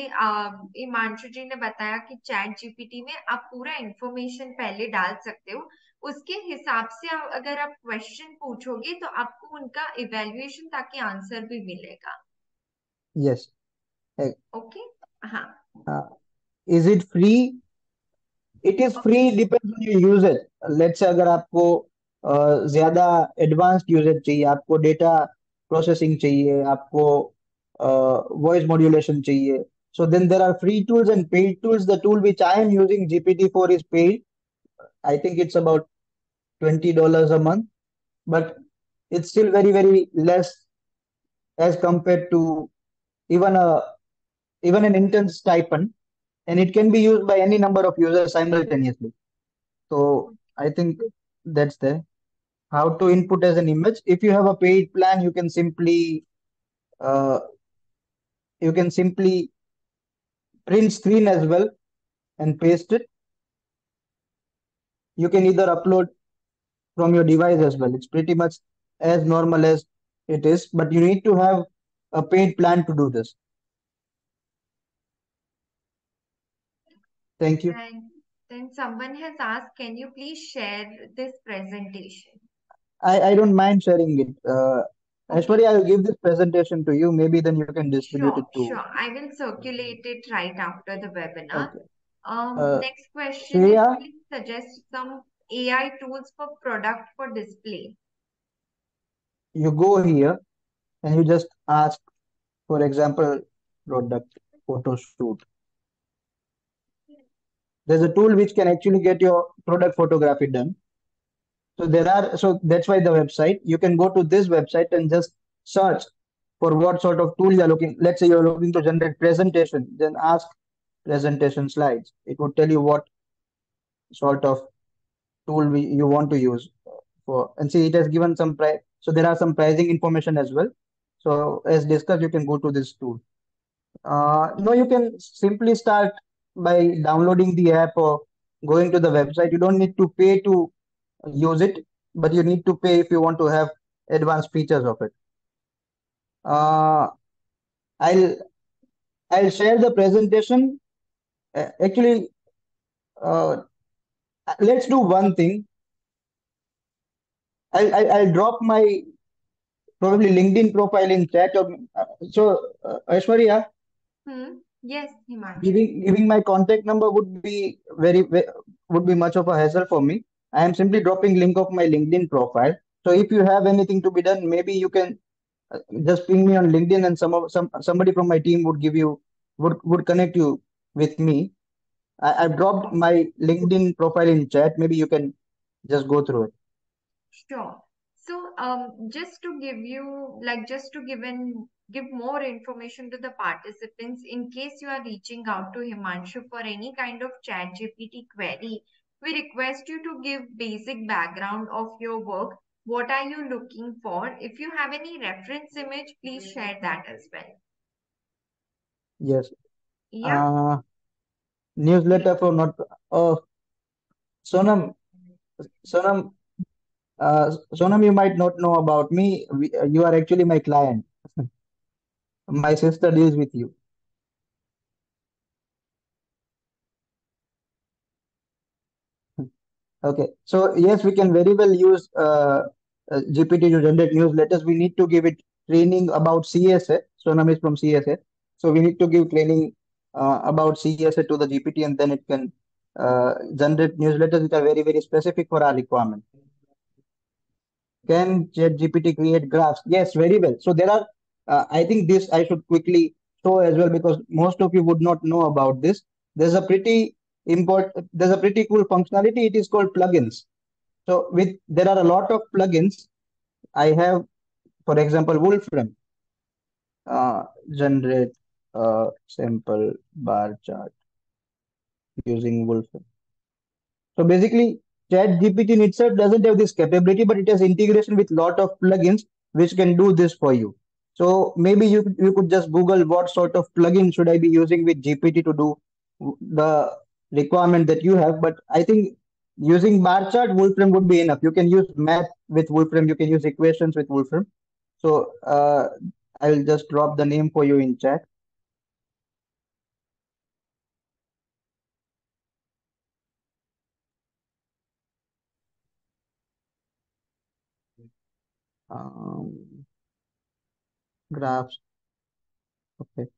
हिमांशु जी ने बताया कि चैट जीपीटी में आप पूरा इंफॉर्मेशन पहले डाल सकते हो. उसके हिसाब से अगर आप क्वेश्चन पूछोगे तो आपको उनका इवेल्युएशन ताकि आंसर भी मिलेगा. यस. ओके. हाँ. Is it free? It is free, depends on your usage. Let's say अगर आपको ज्यादा एडवांस्ड यूजेज चाहिए, आपको डेटा प्रोसेसिंग चाहिए, आपको वॉइस मॉड्यूलेशन चाहिए, so then there are free tools and paid tools. The tool which I am using GPT-4 is paid. I think it's about $20 a month, but it's still very very less as compared to even a even an intern stipend, and it can be used by any number of users simultaneously. So I think that's there. How to input as an image? If you have a paid plan, uh, you can simply print screen as well and paste it. You can either upload from your device as well. It's pretty much as normal as it is, but you need to have a paid plan to do this. Thank you. Then someone has asked, can you please share this presentation? I don't mind sharing it. Okay, Ashwari, I'll give this presentation to you. Maybe then you can distribute it sure, to. sure. I will circulate it right after the webinar. Okay. Uh, Next question is, Shreya, please suggest some AI tools for product for display. you go here and you just ask, for example, product photo shoot. There's a tool which can actually get your product photography done. So that's why the website, you can go to this website and just search for what sort of tool you're looking. Let's say you're looking to generate presentation, then ask presentation slides. It would tell you what sort of you want to use for. And see, it has given some price. So there are some pricing information as well. So as discussed, you can go to this tool. No, you can simply start by downloading the app or going to the website. You don't need to pay to use it, but you need to pay if you want to have advanced features of it. Uh, I'll I'll share the presentation. Actually, uh, let's do one thing. I'll drop my probably LinkedIn profile in chat. Aishwarya, Hmm. Yes, Himanshu. giving my contact number would be would be much of a hassle for me. I am simply dropping link of my LinkedIn profile. So if you have anything to be done, maybe you can just ping me on LinkedIn, and somebody from my team would give you would connect you with me. I've dropped my LinkedIn profile in chat. Maybe you can just go through it. Sure. So, just to give you, like, just to give more information to the participants, in case you are reaching out to Himanshu for any kind of Chat GPT query, we request you to give basic background of your work. What are you looking for? If you have any reference image, please share that as well. Yes. Yeah. Uh, Newsletter for not. Oh, Sonam. Sonam. Sonam, you might not know about me. You are actually my client. My sister deals with you. Okay. So yes, we can very well use GPT to generate newsletters. We need to give it training about CSA. Sonam is from CSA. So we need to give training about CSA to the GPT, and then it can generate newsletters which are very, very specific for our requirement. Can ChatGPT create graphs? Yes, very well. So there are, I think this I should quickly show as well because most of you would not know about this. There's a pretty cool functionality. It is called plugins. So there are a lot of plugins. I have, for example, Wolfram, generate a simple bar chart using Wolfram. So basically, ChatGPT in itself doesn't have this capability, but it has integration with lot of plugins which can do this for you. So maybe you could just Google what sort of plugin should I be using with GPT to do the requirement that you have. But I think using bar chart, Wolfram would be enough. You can use math with Wolfram. You can use equations with Wolfram. So I'll just drop the name for you in chat. Um, Graphs. Okay.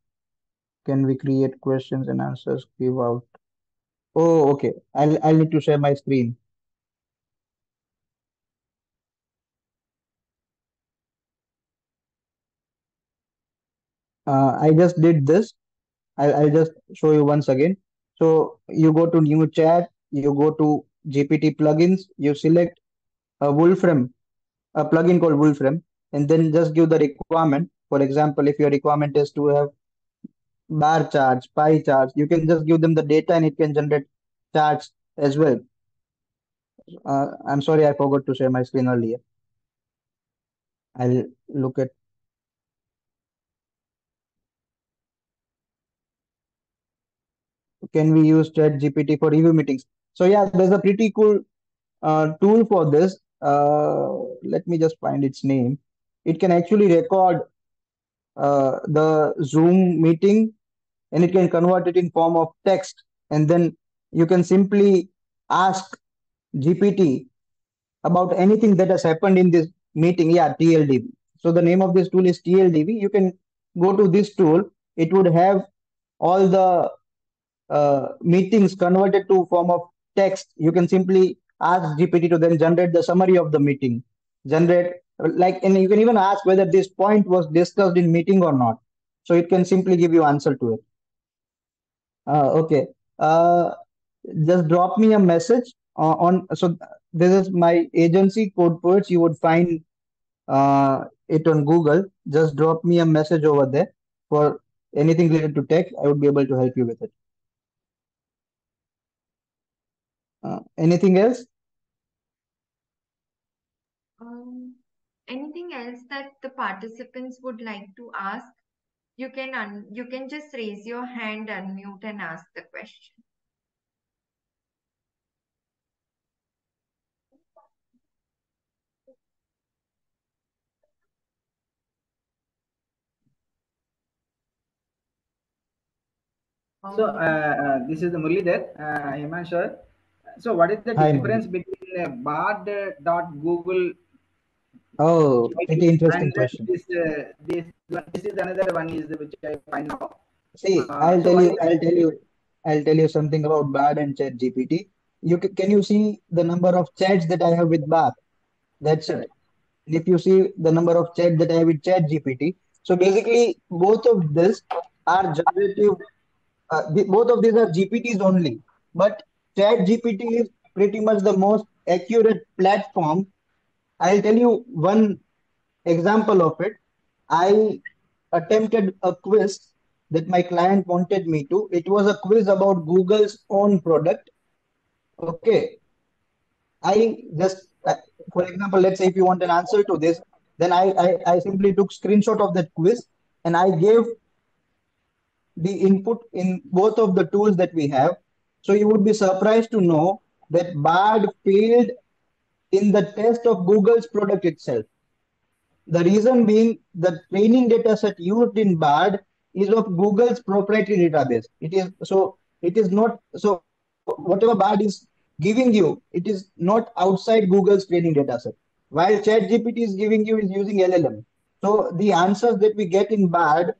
Can we create questions and answers? Give out. Oh, okay. I'll need to share my screen. I just did this. I'll just show you once again. So you go to new chat, you go to GPT plugins, you select a Wolfram, a plugin called Wolfram, and then just give the requirement. For example, if your requirement is to have bar charts, pie charts, you can just give them the data and it can generate charts as well. I'm sorry, I forgot to share my screen earlier. I'll look at. Can we use Chat GPT for review meetings? So yeah, there's a pretty cool tool for this. Let me just find its name. It can actually record the Zoom meeting and it can convert it in form of text, and then you can simply ask GPT about anything that has happened in this meeting. Yeah, TLDB. So the name of this tool is TLDB. You can go to this tool. It would have all the meetings converted to form of text. You can simply ask GPT to then generate the summary of the meeting. Generate and you can even ask whether this point was discussed in meeting or not. So it can simply give you answer to it. Okay. Uh, just drop me a message on. So this is my agency, Code Poets. You would find it on Google, just drop me a message over there for anything related to tech. I would be able to help you with it. Anything else? Um, Anything else that the participants would like to ask? You can just raise your hand, unmute, and ask the question. So this is the Murli there, Himanshu. So what is the Hi, difference Murli. between bard.google Oh, GPT pretty and interesting question. this is another one is which I find now. See, So what is the I'll tell you something about Bard and Chat GPT. Can you see the number of chats that I have with Bard? That's it. correct? And if you see the number of chats that I have with Chat GPT, so basically both of this are generative. Both of these are GPTs only, but Chat GPT is pretty much the most accurate platform. I'll tell you one example of it. I attempted a quiz that my client wanted me to. It was a quiz about Google's own product. Okay. I just, for example, let's say if you want an answer to this, then I simply took screenshot of that quiz and I gave the input in both of the tools that we have. So you would be surprised to know that Bard failed in the test of Google's product itself. The reason being the training data set used in BARD is of Google's proprietary database. It is not so whatever BARD is giving you, it is not outside Google's training data set. While ChatGPT is giving you is using LLM. So the answers that we get in BARD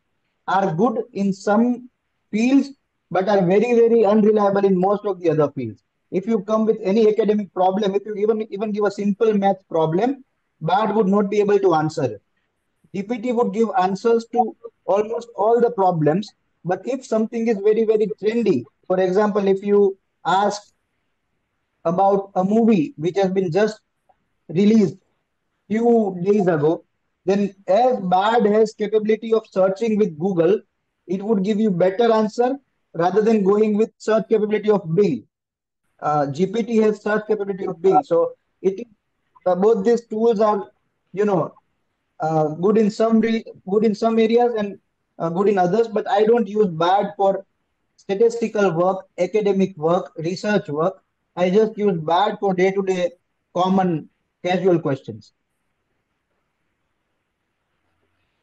are good in some fields, but are very, very unreliable in most of the other fields. If you come with any academic problem, if you even give a simple math problem, BARD would not be able to answer it. GPT would give answers to almost all the problems. But if something is very, very trendy, for example, if you ask about a movie which has been just released few days ago, then as BARD has capability of searching with Google, it would give you better answer rather than going with search capability of Bing. GPT has search capability of Bing. So both these tools are, you know, good in some areas and good in others. But I don't use BARD for statistical work, academic work, research work. I just use BARD for day-to-day common casual questions.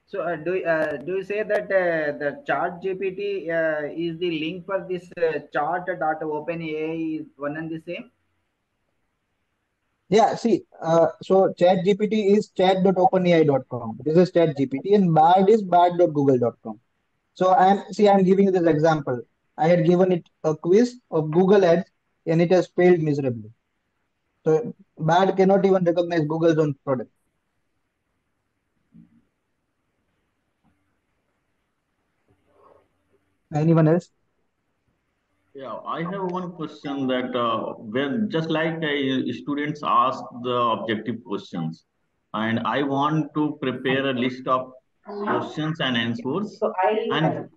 So do you say that the Chat GPT is the link for this chart.openai is one and the same? Yeah, see, so ChatGPT is chat.openai.com. This is ChatGPT, and BARD is bard.google.com. So I'm giving you this example. I had given it a quiz of Google Ads, and it has failed miserably. So BARD cannot even recognize Google's own product. Anyone else? Yeah, I have one question that when just like students ask the objective questions, and I want to prepare a list of questions and answers, and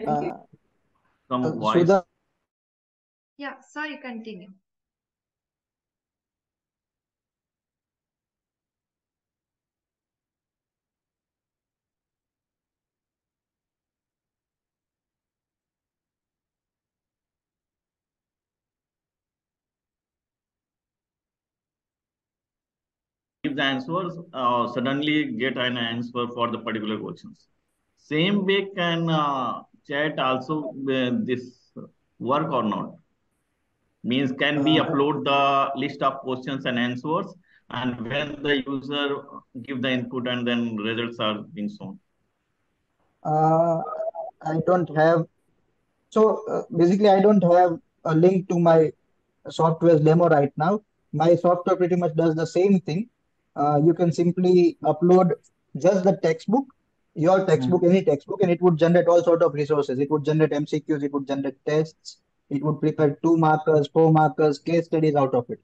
Uh, some voice. Sudha, Yeah, sorry, continue. Give the answers, suddenly get an answer for the particular questions. Same way can chat also this work or not? Means can we uh, upload the list of questions and answers, and when the user give the input and then results are being shown. uh, I don't have. So basically, I don't have a link to my software's demo right now. My software pretty much does the same thing. You can simply upload just the textbook, your textbook, Mhm. any textbook, and it would generate all sort of resources. It would generate MCQs, it would generate tests, it would prepare 2 markers, 4 markers, case studies out of it.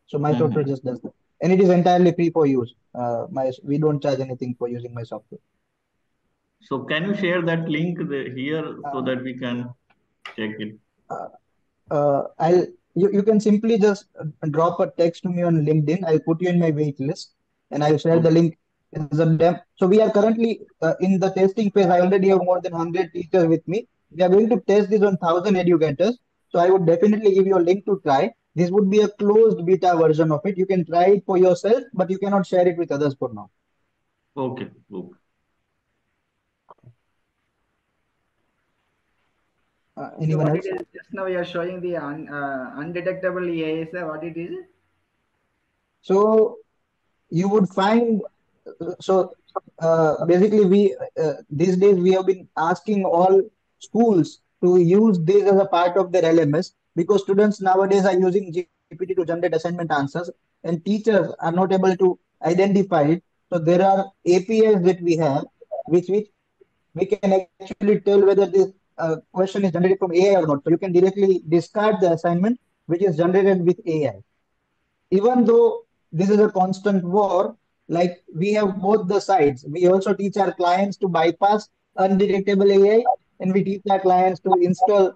So my software Mhm. just does that. and it is entirely free for use. We don't charge anything for using my software. So can you share that link here so Uh, that we can check it? uh, I'll you can simply just drop a text to me on LinkedIn. I'll put you in my wait list and I'll share the Okay. link as a dem. So we are currently in the testing phase. I already have more than 100 teachers with me. We are going to test this on 1,000 educators. So I would definitely give you a link to try. This would be a closed beta version of it. You can try it for yourself, but you cannot share it with others for now. Okay. Okay. So Anyone what it else? is, just now you are showing the undetectable EAs, what it is? So you would find so basically we these days we have been asking all schools to use this as a part of their LMS because students nowadays are using GPT to generate assignment answers and teachers are not able to identify it. So there are APIs that we have which we can actually tell whether this question is generated from AI or not. So you can directly discard the assignment which is generated with AI. Even though this is a constant war, like we have both the sides. We also teach our clients to bypass undetectable AI, and we teach our clients to install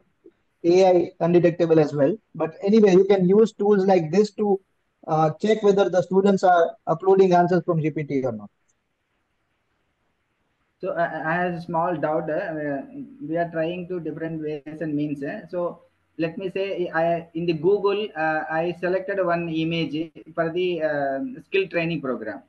AI undetectable as well. But anyway, you can use tools like this to check whether the students are uploading answers from GPT or not. So I have a small doubt. We are trying to different ways and means. So let me say, I in the Google, I selected one image for the skill training program.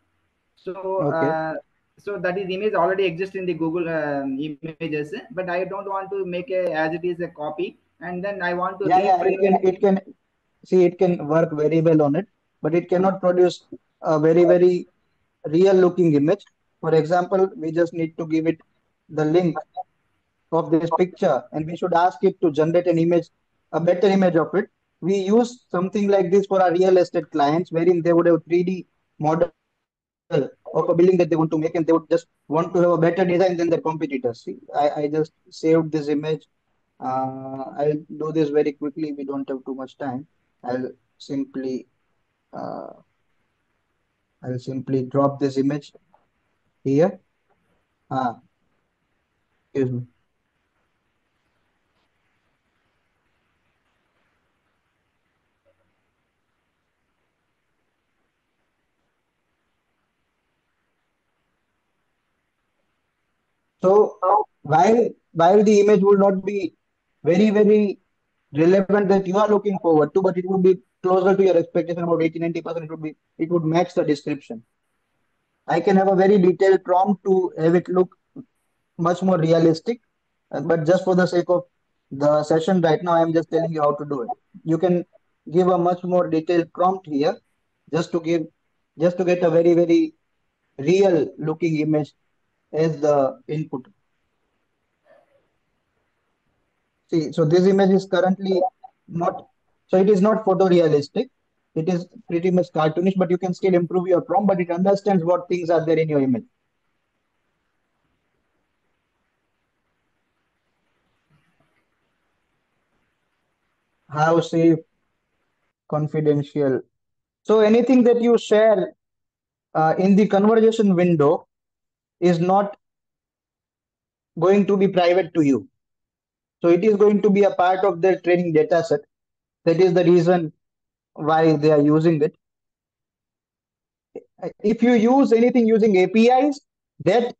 So Okay. so that is image already exists in the Google images, but I don't want to make a as it is a copy, and then I want to Yeah, refresh. it can see it can work very well on it, but it cannot produce a very real looking image. For example, we just need to give it the link of this picture and we should ask it to generate an image, a better image of it. We use something like this for our real estate clients, wherein they would have 3D model of a building that they want to make and they would just want to have a better design than their competitors. See, I just saved this image. I'll do this very quickly. We don't have too much time. I'll simply uh, I'll simply drop this image here. Ah, excuse me. So while the image will not be very relevant that you are looking forward to, but it would be closer to your expectation about 80-90%. It would match the description. I can have a very detailed prompt to have it look much more realistic, but just for the sake of the session right now, I'm just telling you how to do it. You can give a much more detailed prompt here, just to give just to get a very real looking image as the input. See, so this image is currently not, so it is not photorealistic. It is pretty much cartoonish, but you can still improve your prompt, but it understands what things are there in your image. How safe, confidential. So anything that you share in the conversation window is not going to be private to you. So it is going to be a part of their training data set. That is the reason why they are using it. If you use anything using APIs, that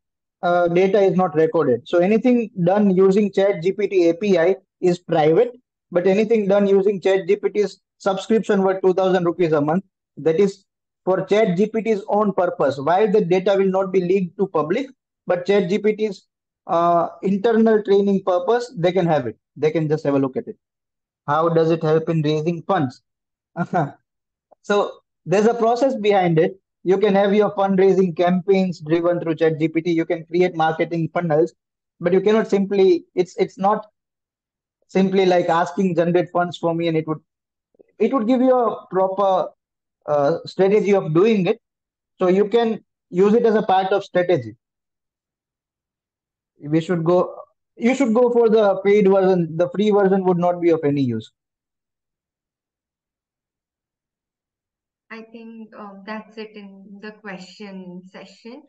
data is not recorded. So anything done using Chat GPT API is private, but anything done using Chat GPT's subscription worth 2,000 rupees a month, that is for Chat GPT's own purpose. While the data will not be leaked to public, but Chat GPT's internal training purpose, they can have it. They can just have a look at it. How does it help in raising funds? So there's a process behind it. You can have your fundraising campaigns driven through ChatGPT. You can create marketing funnels, but you cannot simply. It's not simply like asking generate funds for me, and it would give you a proper strategy of doing it. So you can use it as a part of strategy. We should go. You should go for the paid version. The free version would not be of any use. I think that's it in the question session.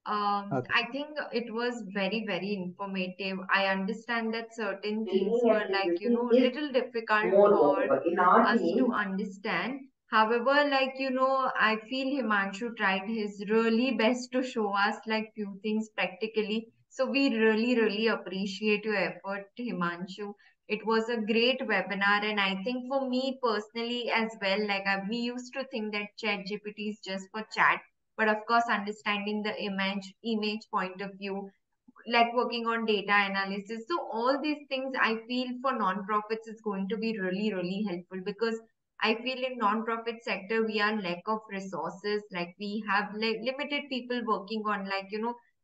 Okay. I think it was very, very informative. I understand that certain things were like, little difficult for us to understand. However, like, I feel Himanshu tried his really best to show us like few things practically. So we really, really appreciate your effort, Himanshu. It was a great webinar, and I think for me personally as well, like we used to think that Chat GPT is just for chat, but of course understanding the image point of view, like working on data analysis, so all these things I feel for non-profits is going to be really, really helpful, because I feel in non-profit sector we are lack of resources, like we have limited people working on like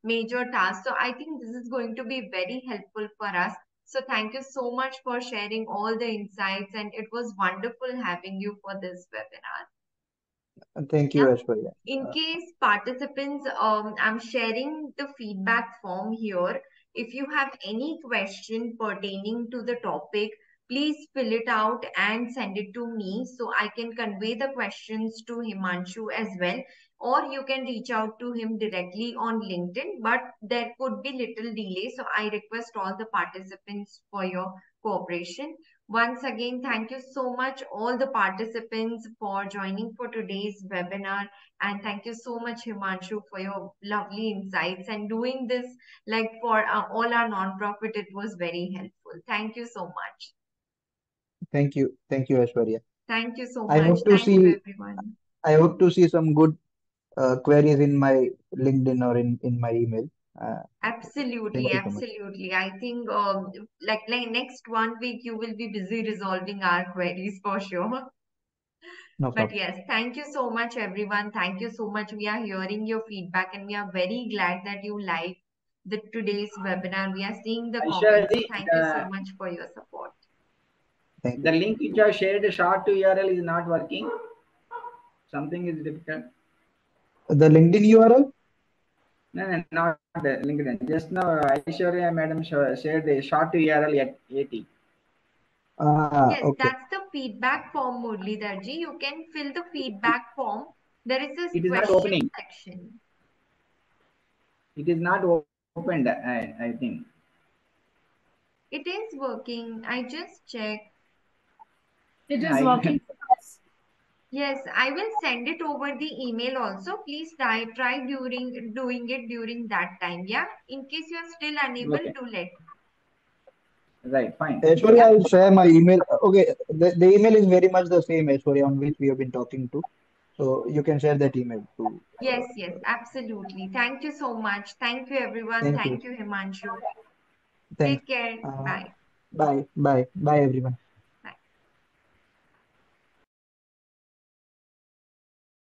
major tasks. So I think this is going to be very helpful for us. So thank you so much for sharing all the insights, and it was wonderful having you for this webinar. Thank you, Yeah. Aishwarya. In case participants, I'm sharing the feedback form here. If you have any question pertaining to the topic, please fill it out and send it to me so I can convey the questions to Himanshu as well. Or you can reach out to him directly on LinkedIn, but there could be little delay. So I request all the participants for your cooperation. Once again, thank you so much, all the participants, for joining for today's webinar. And thank you so much, Himanshu, for your lovely insights and doing this like for all our nonprofit. It was very helpful. Thank you so much. Thank you, Aishwarya. Thank you so I much. hope to Thank you, see everyone. I hope to see some good queries in my LinkedIn or in my email. Uh, Absolutely, Thank you so much. absolutely. I think like next 1 week you will be busy resolving our queries for sure. No But problem. yes, thank you so much, everyone. Thank you so much. We are hearing your feedback, and we are very glad that you liked today's webinar. We are seeing the comments. So Aishwarya, thank you so much for your support. Thank the you. link which I shared, short URL is not working. Something is difficult. The LinkedIn URL? No, no, not LinkedIn. Just now, Aishwarya madam shared a short URL at 80. Ah, Yes, okay. that's the feedback form, Murlidharji. You can fill the feedback form. There is this It is not question opening. section. It is not opened, I think. It is working. I just checked. It is I, working for us. Yes, I will send it over the email also. Please try during doing it during that time. Yeah. In case you are still unable, okay, do let. right, fine. Aishwarya, Yeah. I'll share my email. Okay, the email is very much the same, Aishwarya, on which we have been talking to. So you can share that email to. Yes, yes, absolutely. Thank you so much. Thank you, everyone. Thank you. Thank you, Himanshu. Thanks. Take care. Uh, Bye. Bye. Bye. Bye, everyone.